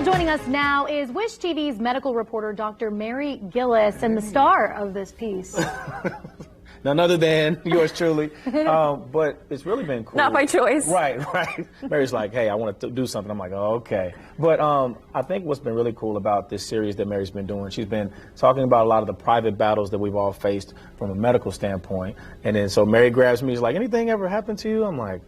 Well, joining us now is Wish TV's medical reporter, Dr. Mary Gillis, and the star of this piece. None other than yours truly. But it's really been cool. Not by choice. Right. Mary's like, hey, I want to do something. I'm like, oh, okay. But I think what's been really cool about this series that Mary's been doing, she's been talking about a lot of the private battles that we've all faced from a medical standpoint. And then so Mary grabs me, she's like, anything ever happened to you? I'm like,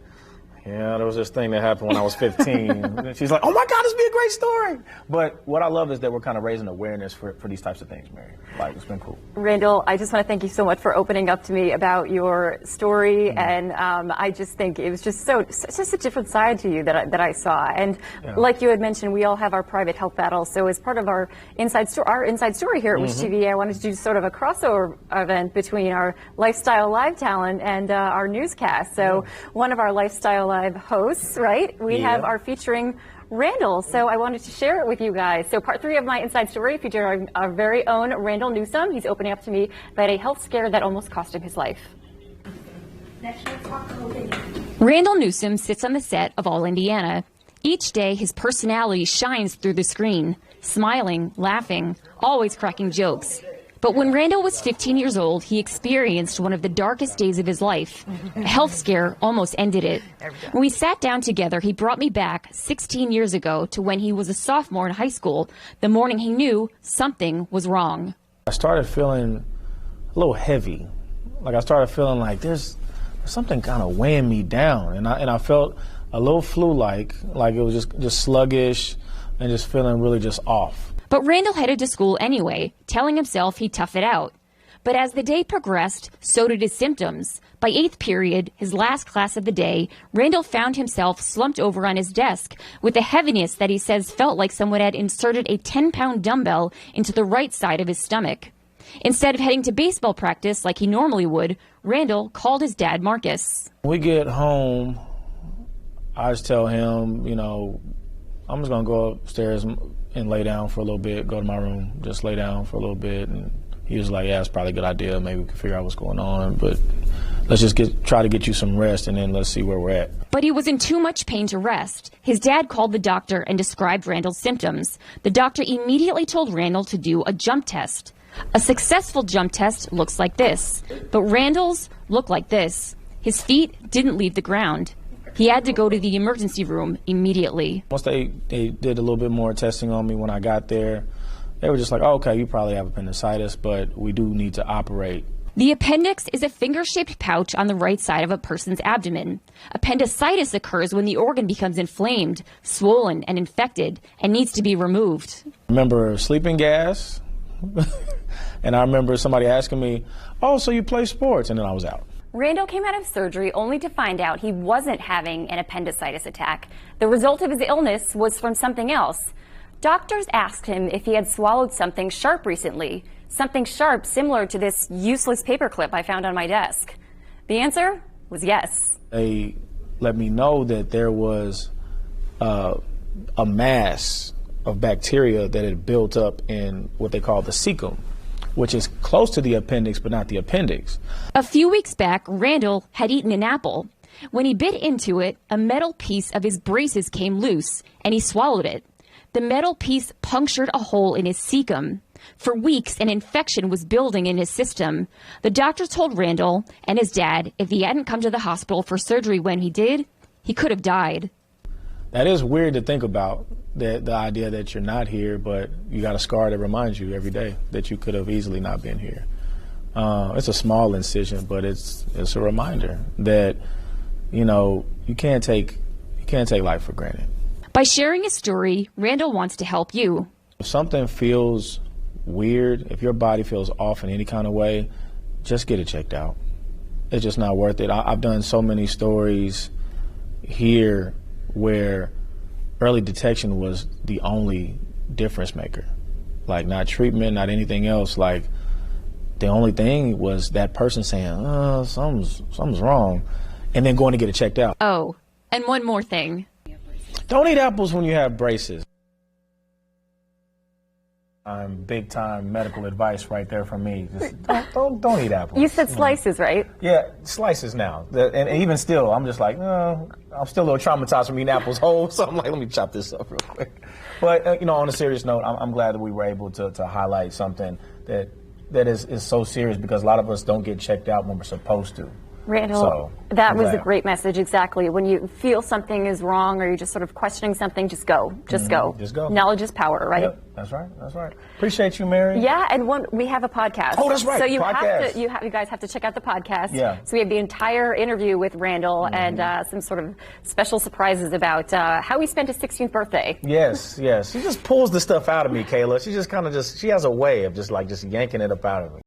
yeah, there was this thing that happened when I was 15. And she's like, oh my God, this would be a great story. But what I love is that we're kind of raising awareness for these types of things, Mary. Like, it's been cool. Randall, I just want to thank you so much for opening up to me about your story. And I just think it was just it's just a different side to you that I saw. And like you had mentioned, we all have our private health battles. So as part of our inside story here at Wish TV, I wanted to do sort of a crossover event between our Lifestyle Live talent and our newscast. So one of our Lifestyle Live hosts, right? We have our featuring Randall, so I wanted to share it with you guys. So part 3 of my inside story featured our very own Randall Newsome. He's opening up to me about a health scare that almost cost him his life. Randall Newsome sits on the set of All Indiana. Each day his personality shines through the screen, smiling, laughing, always cracking jokes. But when Randall was 15 years old, he experienced one of the darkest days of his life. A health scare almost ended it. When we sat down together, he brought me back 16 years ago to when he was a sophomore in high school, the morning he knew something was wrong. I started feeling a little heavy. Like I started feeling like there's something kind of weighing me down. And I felt a little flu-like it was just sluggish and just feeling really just off. But Randall headed to school anyway, telling himself he'd tough it out. But as the day progressed, so did his symptoms. By 8th period, his last class of the day, Randall found himself slumped over on his desk with a heaviness that he says felt like someone had inserted a 10-pound dumbbell into the right side of his stomach. Instead of heading to baseball practice like he normally would, Randall called his dad, Marcus. When we get home, I just tell him, you know, I'm just going to go upstairs and lay down for a little bit, go to my room, just lay down for a little bit. And he was like, yeah, it's probably a good idea. Maybe we can figure out what's going on. But let's just try to get you some rest, and then let's see where we're at. But he was in too much pain to rest. His dad called the doctor and described Randall's symptoms. The doctor immediately told Randall to do a jump test. A successful jump test looks like this, but Randall's looked like this. His feet didn't leave the ground. He had to go to the emergency room immediately. Once they did a little bit more testing on me when I got there, they were just like, oh, okay, you probably have appendicitis, but we do need to operate. The appendix is a finger-shaped pouch on the right side of a person's abdomen. Appendicitis occurs when the organ becomes inflamed, swollen, and infected, and needs to be removed. I remember sleeping gas, and I remember somebody asking me, oh, so you play sports? And then I was out. Randall came out of surgery only to find out he wasn't having an appendicitis attack. The result of his illness was from something else. Doctors asked him if he had swallowed something sharp recently, something sharp similar to this useless paperclip I found on my desk. The answer was yes. They let me know that there was a mass of bacteria that had built up in what they call the cecum, which is close to the appendix, but not the appendix. A few weeks back, Randall had eaten an apple. When he bit into it, a metal piece of his braces came loose, and he swallowed it. The metal piece punctured a hole in his cecum. For weeks, an infection was building in his system. The doctor told Randall and his dad if he hadn't come to the hospital for surgery when he did, he could have died. That is weird to think about, the idea that you're not here, but you got a scar that reminds you every day that you could have easily not been here. It's a small incision, but it's a reminder that, you know, you can't take life for granted. By sharing his story, Randall wants to help you. If something feels weird, if your body feels off in any kind of way, just get it checked out. It's just not worth it. I've done so many stories here where early detection was the only difference maker. Like, not treatment, not anything else. Like, the only thing was that person saying, oh, something's wrong, and then going to get it checked out. Oh, and one more thing. Don't eat apples when you have braces. Big time medical advice right there from me. Just don't eat apples. You said slices, right? Yeah, slices now. And even still, I'm just like, no, I'm still a little traumatized from eating apples whole, so I'm like, let me chop this up real quick. But, on a serious note, I'm glad that we were able to highlight something that is so serious, because a lot of us don't get checked out when we're supposed to. Randall, that was a great message, exactly. When you feel something is wrong or you're just sort of questioning something, just go. Just go. Just go. Knowledge is power, right? Yep, that's right. That's right. Appreciate you, Mary. Yeah, and we have a podcast. Oh, that's right. So you podcast. you guys have to check out the podcast. Yeah. So we have the entire interview with Randall and some sort of special surprises about how he spent his 16th birthday. Yes. She just pulls the stuff out of me, Kayla. She just she has a way of just yanking it up out of me.